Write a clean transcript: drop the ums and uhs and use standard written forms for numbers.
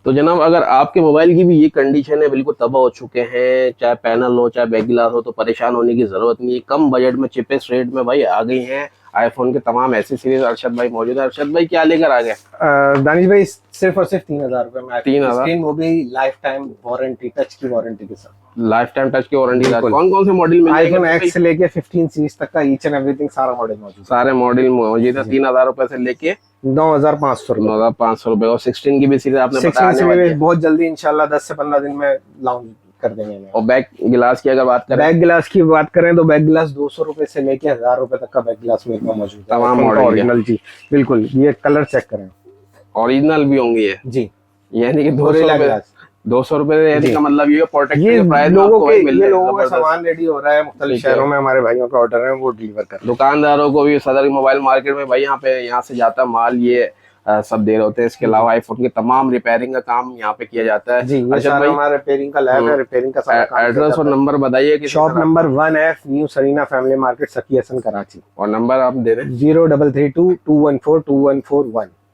तो जनाब अगर आपके मोबाइल की भी ये कंडीशन है, बिल्कुल तबाह हो चुके हैं, चाहे पैनल हो चाहे बैक ग्लास हो, तो परेशान होने की जरूरत नहीं है। कम बजट में चीपेस्ट रेट में भाई आ गई हैं आईफोन के तमाम ऐसी सीरीज। अरशद भाई मौजूद है। अरशद भाई क्या लेकर आ गए? दानिश भाई सिर्फ और सिर्फ 3,000 रुपए में 3,000 स्क्रीन, वो भी लाइफ टाइम वारंटी, टच की वारंटी के साथ। लाइफ टाइम टच की वारंटी। बिल्कुल। कौन कौन से मॉडल मिल जाएंगे? आईफोन एक्स से लेके 15 सीरीज तक का ईच एंड एवरीथिंग सारा मॉडल मौजूद है। सारे मॉडल मौजूद है। 3,000 रुपए से लेके 9,500 रुपए। 9,500 रुपए। और 16 की भी सीरीज आपने 16 बताया सीरीज बहुत जल्दी इंशाल्लाह 10 से 15 दिन में लॉन्च कर देंगे। और बैक गिलास की अगर बात करें, बैक गिलास की बात करें तो बैक गिलास 200 रुपए से लेके 1,000 रुपए तक का बैक गिलास मेरे पास मौजूद है। तमाम मॉडल ओरिजिनल जी, बिल्कुल। ये कलर चेक करें, ओरिजिनल भी होंगे ये जी। यानी कि 200 रुपए यानी का मतलब ये प्रोटेक्ट ये प्राइस लोगों आपको के मिल ये रहा है। लोगों का जबरदस्त। सामान रेडी हो रहा है, मुख्तलिफ शहरों में हमारे भाइयों का ऑर्डर है, वो डिलीवर कर रहे हैं। दुकानदारों को भी सदर मोबाइल मार्केट में भाई यहाँ से जाता माल, ये सब दे रहे होते हैं। इसके अलावा आईफोन के तमाम रिपेयरिंग का काम यहाँ पे किया जाता है। जी, ये सारा हमारा रिपेयरिंग का लैब है, रिपेयरिंग का सारा काम। एड्रेस और नंबर बताइए कि shop number 1F new Sarina family market, Saki Hasan, Karachi. और नंबर आप दे रहे हैं? 0332 214 2141।